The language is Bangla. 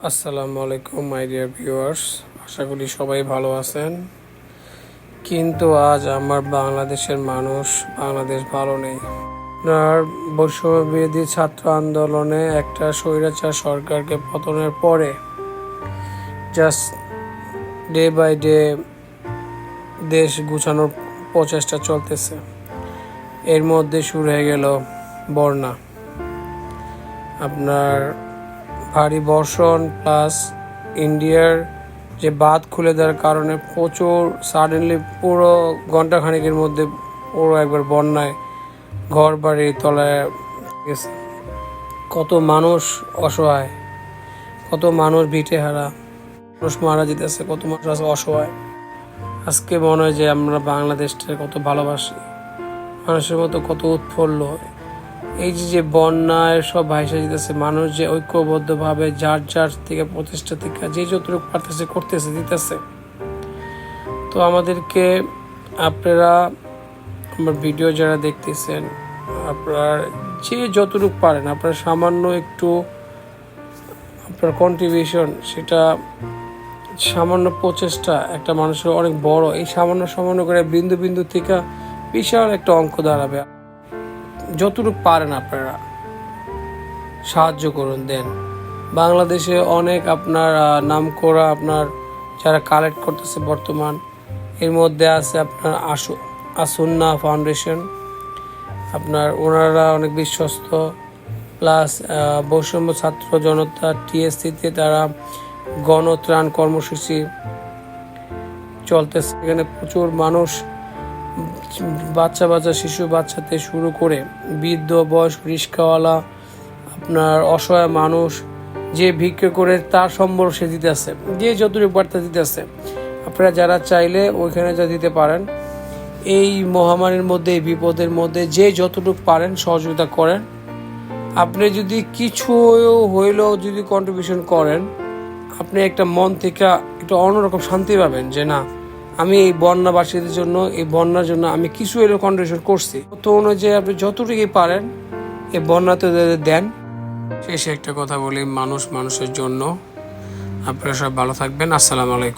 আসসালামু আলাইকুম মাই ডিয়ার ভিউয়ার্স, আশা করি সবাই ভালো আছেন। কিন্তু আজ আমার বাংলাদেশের মানুষ, বাংলাদেশ ভালো নেই। আপনার বৈষম্যবিরোধী ছাত্র আন্দোলনে একটা স্বৈরাচার সরকারকে পতনের পরে জাস্ট ডে বাই ডে দেশ গুছানোর প্রচেষ্টা চলতেছে। এর মধ্যে শুরু হয়ে গেল বন্যা, আপনার ভারী বর্ষণ প্লাস ইন্ডিয়ার যে বাঁধ খুলে দেওয়ার কারণে প্রচুর সাডেনলি পুরো ঘন্টাখানেকের মধ্যে পুরো একবার বন্যায় ঘর বাড়ি তলায় গেছে। কত মানুষ অসহায়, কত মানুষ ভিটেহারা, মানুষ মারা যেতেছে, কত মানুষ আছে অসহায়। আজকে মনে হয় যে আমরা বাংলাদেশটা কত ভালোবাসি, মানুষের মতো কত উৎফুল্ল। এই যে বন্যায় সব ভাইসা যেতেছে, মানুষ যে ঐক্যবদ্ধভাবে যার যার থেকে প্রতিষ্ঠা থেকে যে যতটুকু পারতেছে করতেছে দিতেছে। তো আমাদেরকে আপনারা আমার ভিডিও যারা দেখতেছেন, আপনার যে যতটুকু পারেন আপনার সামান্য একটু আপনার কন্ট্রিবিউশন, সেটা সামান্য প্রচেষ্টা একটা মানুষের অনেক বড়। এই সামান্য সামান্য করে বিন্দু বিন্দু থেকে বিশাল একটা অঙ্ক দাঁড়াবে। যতটুকু পারেন আপনারা সাহায্য করুন, দেন। বাংলাদেশে অনেক আপনার নামকরা আপনার যারা কালেক্ট করতেছে বর্তমান, এর মধ্যে আছে আপনার আসুন্না ফাউন্ডেশন, আপনার ওনারা অনেক বিশ্বস্ত। প্লাস বৈষম্য ছাত্র জনতা টিএসসিতে তারা গণত্রাণ কর্মসূচি চলতেছে। এখানে প্রচুর মানুষ, বাচ্চা শিশু বাচ্চাতে শুরু করে বৃদ্ধ বয়স্ক রিস্কাওয়ালা, আপনার অসহায় মানুষ যে ভিক্ষা করে তার সম্বল সে দিতেছে, যে যতটুকু বার্তা দিতেছে। আপনারা যারা চাইলে ওইখানে যা দিতে পারেন। এই মহামারীর মধ্যে, এই বিপদের মধ্যে যে যতটুকু পারেন সহযোগিতা করেন। আপনি যদি কিছু হইলেও যদি কন্ট্রিবিউশন করেন, আপনি একটা মন থেকে একটা অন্যরকম শান্তি পাবেন যে না, আমি এই বন্যাবাসীদের জন্য, এই বন্যার জন্য আমি কিছু হইলেও কন্ট্রিবিউশন করছি। তো অনুযায়ী আপনি যতটুকুই পারেন এই বন্যাতে দেন। শেষে একটা কথা বলি, মানুষ মানুষের জন্য। আপনারা সব ভালো থাকবেন। আসসালামু আলাইকুম।